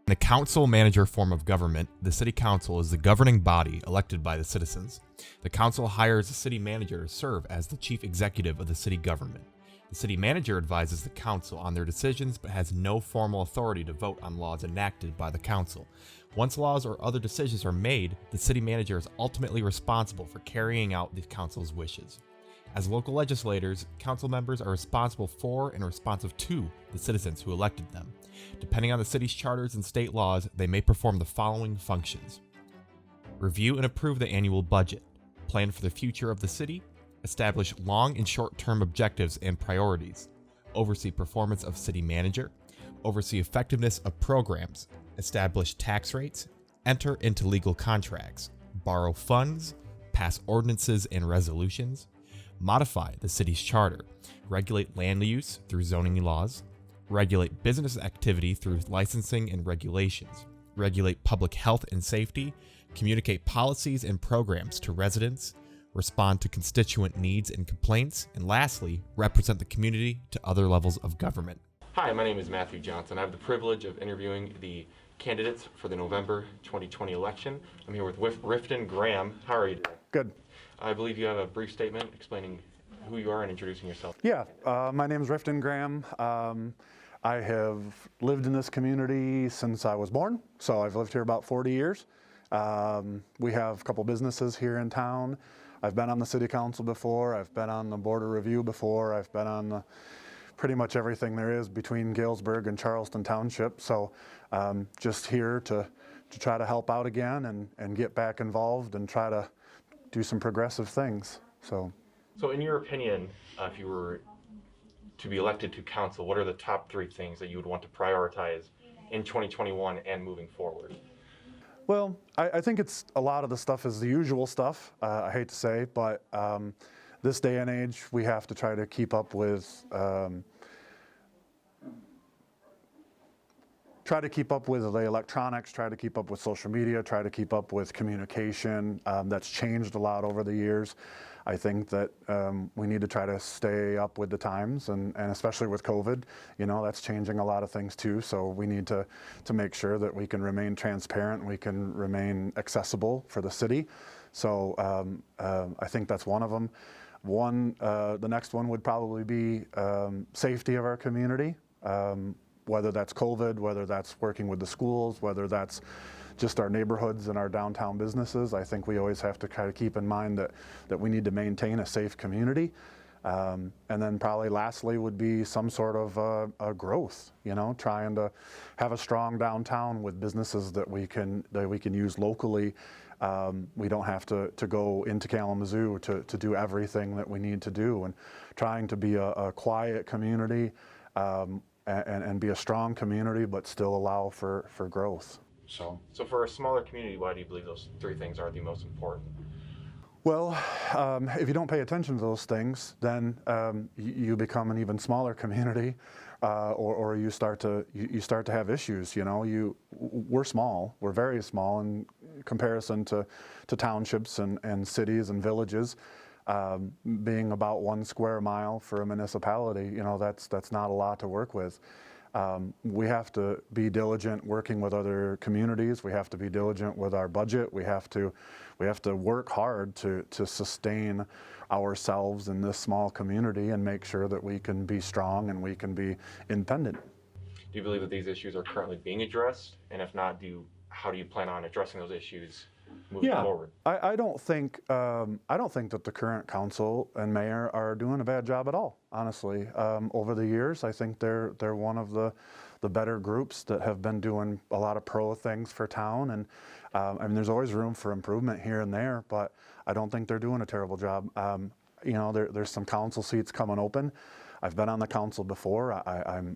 In a council-manager form of government, the city council is the governing body elected by the citizens. The council hires a city manager to serve as the chief executive of the city government. The city manager advises the council on their decisions but has no formal authority to vote on laws enacted by the council. Once laws or other decisions are made, the city manager is ultimately responsible for carrying out the council's wishes. As local legislators, council members are responsible for and responsive to the citizens who elected them. Depending on the city's charters and state laws, they may perform the following functions: review and approve the annual budget, plan for the future of the city, establish long and short-term objectives and priorities, oversee performance of city manager, oversee effectiveness of programs, establish tax rates, enter into legal contracts, borrow funds, pass ordinances and resolutions, modify the city's charter, regulate land use through zoning laws, regulate business activity through licensing and regulations, regulate public health and safety, communicate policies and programs to residents, respond to constituent needs and complaints, and lastly, represent the community to other levels of government. Hi, my name is Matthew Johnson. I have the privilege of interviewing the candidates for the November 2020 election. I'm here with Wrifton Graham. How are you today? Good. I believe you have a brief statement explaining who you are and introducing yourself. Yeah, my name is Wrifton Graham. I have lived in this community since I was born, so I've lived here about 40 years. We have a couple businesses here in town. I've been on the city council before. I've been on the board of review before. I've been on pretty much everything there is between Galesburg and Charleton Township. So just here to try to help out again and get back involved and try to do some progressive things. So in your opinion, if you were to be elected to council, what are the top 3 things that you would want to prioritize in 2021 and moving forward? Well, I think it's a lot of the stuff is the usual stuff, I hate to say, but this day and age, we have to try to keep up with the electronics, try to keep up with social media, try to keep up with communication. That's changed a lot over the years. I think that we need to try to stay up with the times, and especially with COVID, that's changing a lot of things too. So we need to make sure that we can remain transparent, we can remain accessible for the city. So I think that's one of them. The next one would probably be safety of our community. Whether that's COVID, whether that's working with the schools, whether that's just our neighborhoods and our downtown businesses. I think we always have to kind of keep in mind that we need to maintain a safe community. And then probably lastly would be some sort of a growth, trying to have a strong downtown with businesses that we can use locally. We don't have to go into Kalamazoo to do everything that we need to do, and trying to be a quiet community and be a strong community, but still allow for growth. So for a smaller community, why do you believe those 3 things are the most important? Well, if you don't pay attention to those things, then you become an even smaller community, or you start to have issues. We're small. We're very small in comparison to townships and cities and villages. Being about 1 square mile for a municipality, that's not a lot to work with. We have to be diligent working with other communities. We have to be diligent with our budget. We have to work hard to sustain ourselves in this small community and make sure that we can be strong and we can be independent. Do you believe that these issues are currently being addressed? And if not, how do you plan on addressing those issues moving forward? I don't think that the current council and mayor are doing a bad job at all, honestly. Over the years, I think they're one of the better groups that have been doing a lot of pro things for town. And there's always room for improvement here and there, but I don't think they're doing a terrible job. There's some council seats coming open. I've been on the council before.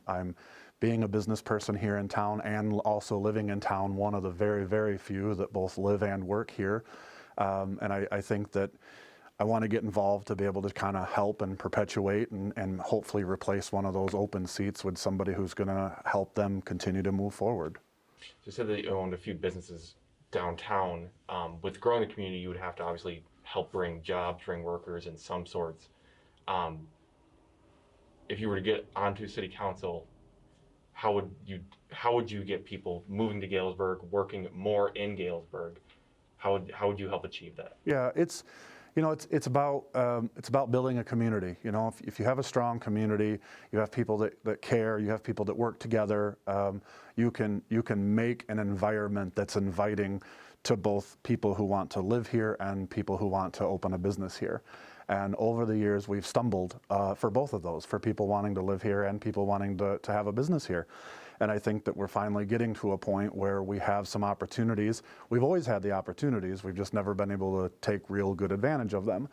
I'm being a business person here in town and also living in town, one of the very, very few that both live and work here. And I think that I want to get involved to be able to kind of help and perpetuate and hopefully replace one of those open seats with somebody who's going to help them continue to move forward. You said that you owned a few businesses downtown. With growing the community, you would have to obviously help bring jobs, bring workers in some sorts. If you were to get onto city council, how would you get people moving to Galesburg, working more in Galesburg? How would you help achieve that? Yeah, it's about building a community. You know, if you have a strong community, you have people that care, you have people that work together, you can make an environment that's inviting to both people who want to live here and people who want to open a business here. And over the years, we've stumbled for both of those, for people wanting to live here and people wanting to have a business here. And I think that we're finally getting to a point where we have some opportunities. We've always had the opportunities, we've just never been able to take real good advantage of them.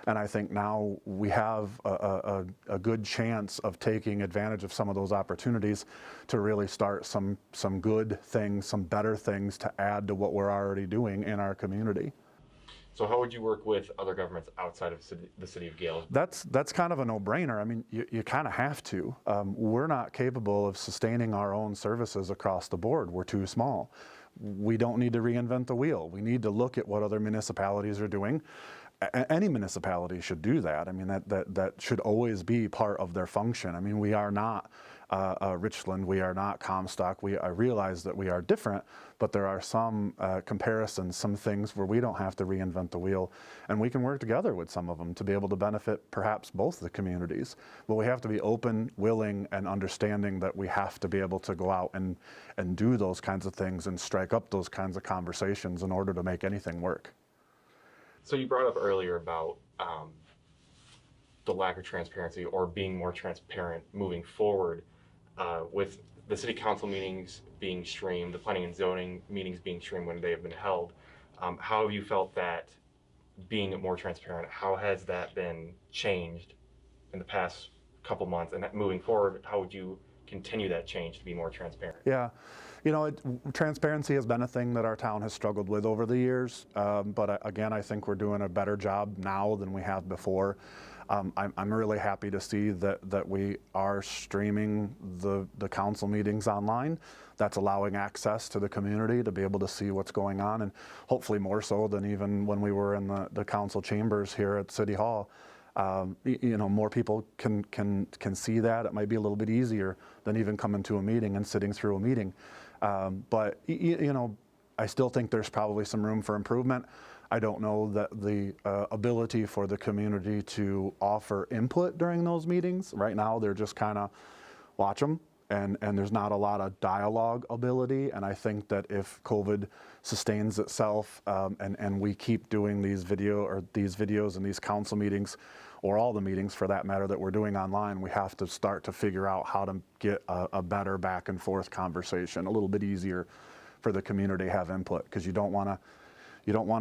And I think now we have a good chance of taking advantage of some of those opportunities to really start some good things, some better things to add to what we're already doing in our community. So how would you work with other governments outside of the city of Galesburg? That's kind of a no-brainer. I mean, you kind of have to. We're not capable of sustaining our own services across the board. We're too small. We don't need to reinvent the wheel. We need to look at what other municipalities are doing. Any municipality should do that. I mean, that should always be part of their function. I mean, we are not Richland, we are not Comstock. I realize that we are different, but there are some comparisons, some things where we don't have to reinvent the wheel, and we can work together with some of them to be able to benefit perhaps both the communities. But we have to be open, willing, and understanding that we have to be able to go out and do those kinds of things and strike up those kinds of conversations in order to make anything work. So you brought up earlier about the lack of transparency or being more transparent moving forward with the city council meetings being streamed, the planning and zoning meetings being streamed when they have been held. How have you felt that being more transparent, how has that been changed in the past couple months? And moving forward, how would you continue that change to be more transparent? Yeah. You know, transparency has been a thing that our town has struggled with over the years, but again, I think we're doing a better job now than we have before. I'm really happy to see that we are streaming the council meetings online. That's allowing access to the community to be able to see what's going on, and hopefully more so than even when we were in the council chambers here at City Hall. You know, more people can see that. It might be a little bit easier than even coming to a meeting and sitting through a meeting. But you know, I still think there's probably some room for improvement. I don't know that the ability for the community to offer input during those meetings. Right now, they're just kind of watch them, and there's not a lot of dialogue ability. And I think that if COVID sustains itself and we keep doing these videos and these council meetings, or all the meetings for that matter that we're doing online, we have to start to figure out how to get a better back and forth conversation, a little bit easier for the community to have input, because you don't want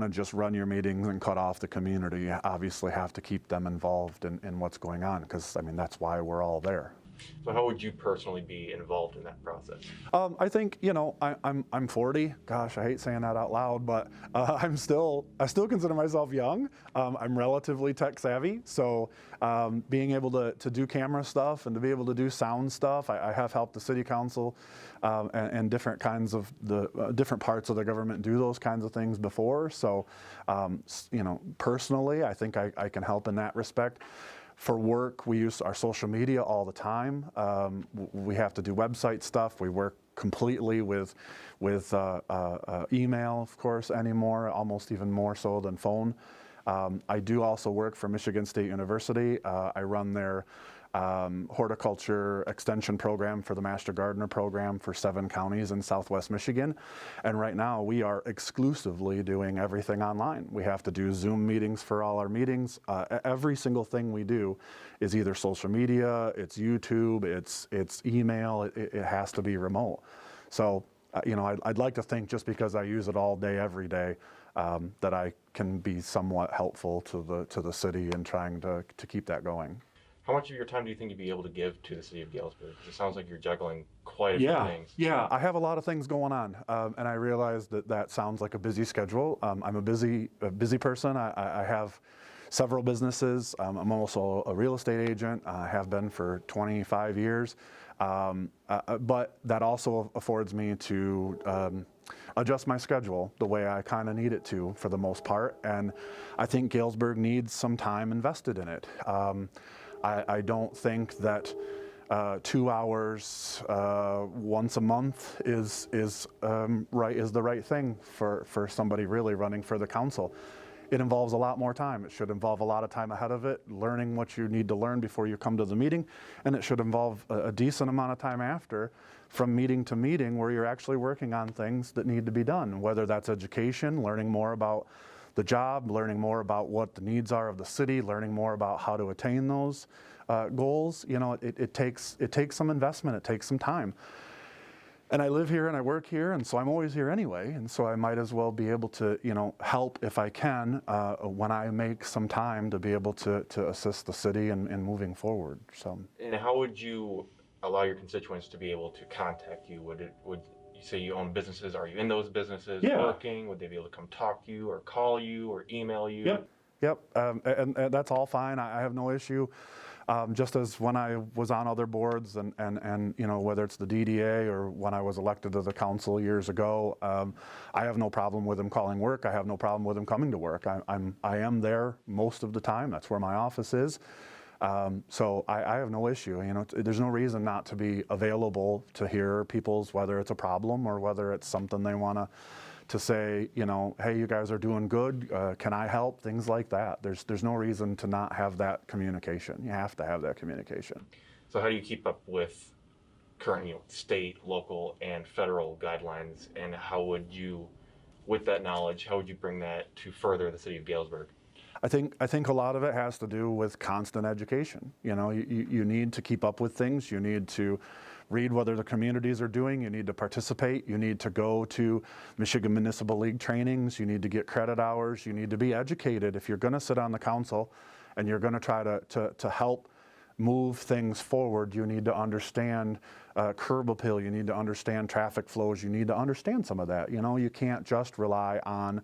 to just run your meetings and cut off the community. You obviously have to keep them involved in what's going on, because I mean, that's why we're all there. So how would you personally be involved in that process? I think, you know, I'm 40. Gosh, I hate saying that out loud, but I still consider myself young. I'm relatively tech savvy, so being able to do camera stuff and to be able to do sound stuff, I have helped the city council and different kinds of different parts of the government do those kinds of things before. So, you know, personally, I think I can help in that respect. For work, we use our social media all the time. We have to do website stuff. We work completely with email, of course, anymore, almost even more so than phone. I do also work for Michigan State University. I run their horticulture extension program for the Master Gardener program for 7 counties in Southwest Michigan. And right now we are exclusively doing everything online. We have to do Zoom meetings for all our meetings. Every single thing we do is either social media, it's YouTube, it's email, it has to be remote. So, you know, I'd like to think just because I use it all day, every day, that I can be somewhat helpful to the city in trying to keep that going. How much of your time do you think you'd be able to give to the city of Galesburg? It sounds like you're juggling quite a few things. Yeah, I have a lot of things going on, and I realize that sounds like a busy schedule. I'm a busy person. I have several businesses. I'm also a real estate agent. I have been for 25 years, but that also affords me to adjust my schedule the way I kind of need it to for the most part, and I think Galesburg needs some time invested in it. I don't think that 2 hours once a month is the right thing for somebody really running for the council. It involves a lot more time. It should involve a lot of time ahead of it, learning what you need to learn before you come to the meeting, and it should involve a decent amount of time after, from meeting to meeting, where you're actually working on things that need to be done, whether that's education, learning more about the job, learning more about what the needs are of the city, learning more about how to attain those goals. You know, it takes some investment, it takes some time. And I live here and I work here, and so I'm always here anyway, and so I might as well be able to, you know, help if I can when I make some time to be able to assist the city in moving forward. So. And how would you allow your constituents to be able to contact you? Would you say you own businesses? Are you in those businesses working? Would they be able to come talk to you or call you or email you? Yep, and that's all fine. I have no issue. Just as when I was on other boards and you know, whether it's the DDA or when I was elected to the council years ago, I have no problem with them calling work. I have no problem with them coming to work. I am there most of the time. That's where my office is. So I have no issue. You know, there's no reason not to be available to hear people's, whether it's a problem or whether it's something they want to say, you know, hey, you guys are doing good, can I help? Things like that. There's no reason to not have that communication. You have to have that communication. So how do you keep up with current, you know, state, local, and federal guidelines, and how would you, with that knowledge, how would you bring that to further the city of Galesburg? I think a lot of it has to do with constant education. You know, you need to keep up with things. You need to read what other communities are doing. You need to participate. You need to go to Michigan Municipal League trainings. You need to get credit hours. You need to be educated. If you're going to sit on the council and you're going to try to help move things forward, you need to understand curb appeal. You need to understand traffic flows. You need to understand some of that. You know, you can't just rely on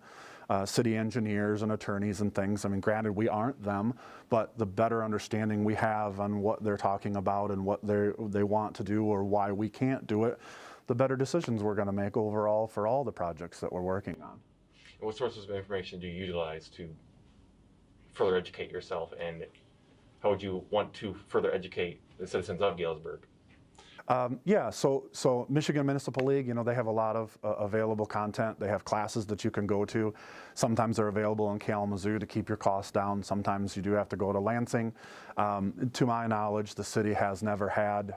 city engineers and attorneys and things. I mean, granted, we aren't them, but the better understanding we have on what they're talking about and what they want to do or why we can't do it, the better decisions we're going to make overall for all the projects that we're working on. And what sources of information do you utilize to further educate yourself, and how would you want to further educate the citizens of Galesburg? Yeah, so Michigan Municipal League, you know, they have a lot of available content. They have classes that you can go to. Sometimes they're available in Kalamazoo to keep your costs down. Sometimes you do have to go to Lansing. To my knowledge, the city has never had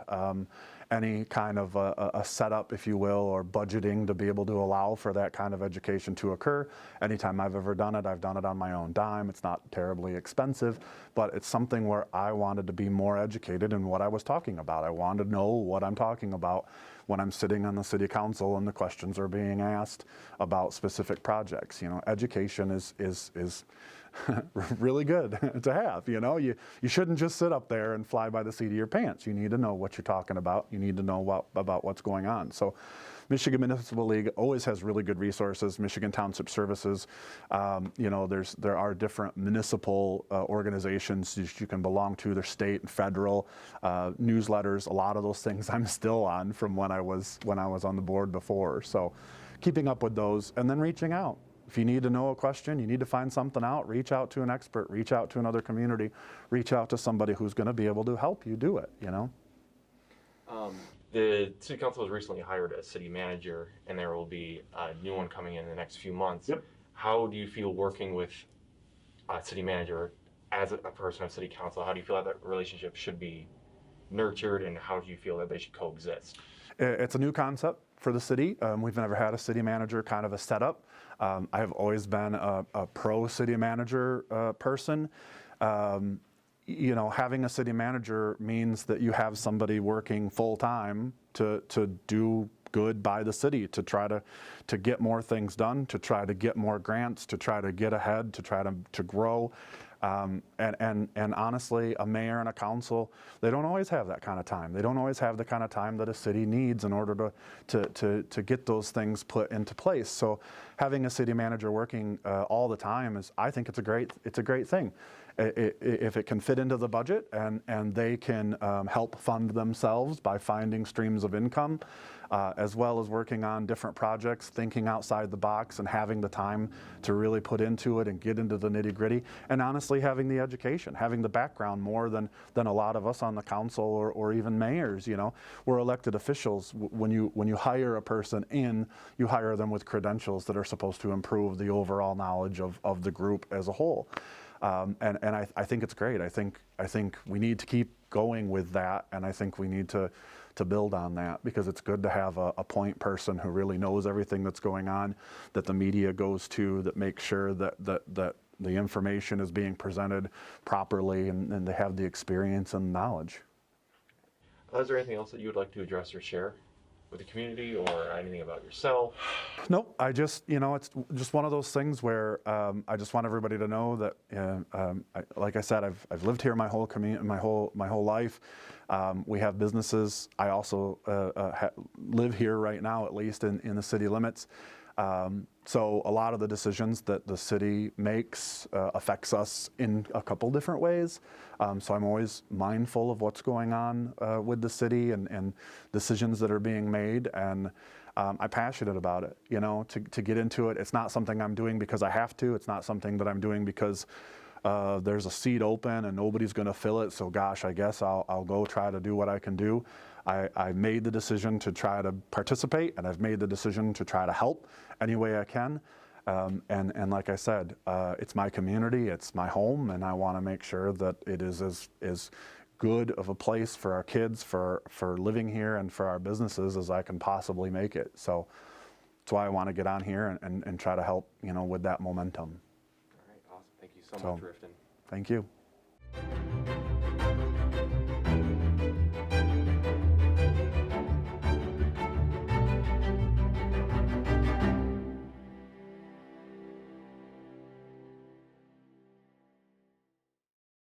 any kind of a setup, if you will, or budgeting to be able to allow for that kind of education to occur. Anytime I've ever done it, I've done it on my own dime. It's not terribly expensive, but it's something where I wanted to be more educated in what I was talking about. I wanted to know what I'm talking about when I'm sitting on the city council and the questions are being asked about specific projects. You know, education is really good to have. You know, you shouldn't just sit up there and fly by the seat of your pants. You need to know what you're talking about. You need to know about what's going on. So Michigan Municipal League always has really good resources. Michigan Township Services, you know, there are different municipal organizations that you can belong to. There's state and federal newsletters. A lot of those things I'm still on from when I was on the board before. So keeping up with those and then reaching out. If you need to know a question, you need to find something out, reach out to an expert, reach out to another community, reach out to somebody who's going to be able to help you do it, you know? The city council has recently hired a city manager, and there will be a new one coming in the next few months. Yep. How do you feel working with a city manager as a person of city council? How do you feel that relationship should be nurtured, and how do you feel that they should coexist? It's a new concept for the city. We've never had a city manager kind of a setup. I have always been a pro city manager person. You know, having a city manager means that you have somebody working full time to do good by the city, to try to get more things done, to try to get more grants, to try to get ahead, to try to grow. And honestly, a mayor and a council, they don't always have that kind of time. They don't always have the kind of time that a city needs in order to get those things put into place. So having a city manager working all the time I think it's a great thing. if it can fit into the budget and they can help fund themselves by finding streams of income, as well as working on different projects, thinking outside the box and having the time to really put into it and get into the nitty-gritty, and honestly having the education, having the background more than a lot of us on the council or even mayors. You know, we're elected officials. When you hire a person in, you hire them with credentials that are supposed to improve the overall knowledge of the group as a whole. And I think it's great. I think we need to keep going with that, and I think we need to build on that, because it's good to have a point person who really knows everything that's going on, that the media goes to, that makes sure that the information is being presented properly, and they have the experience and knowledge. Is there anything else that you would like to address or share with the community, or anything about yourself? Nope. I just, it's just one of those things where I just want everybody to know that, like I said, I've lived here my whole life. We have businesses. I also live here right now, at least in the city limits. So a lot of the decisions that the city makes affects us in a couple different ways. So I'm always mindful of what's going on with the city and decisions that are being made, and I'm passionate about it. To get into it, it's not something I'm doing because I have to. It's not something that I'm doing because there's a seat open and nobody's going to fill it. So gosh, I guess I'll go try to do what I can do. I made the decision to try to participate, and I've made the decision to try to help any way I can. And like I said, it's my community, it's my home, and I want to make sure that it is as good of a place for our kids, for living here, and for our businesses as I can possibly make it. So that's why I want to get on here and try to help, with that momentum. All right, awesome. Thank you so much, Wrifton. Thank you.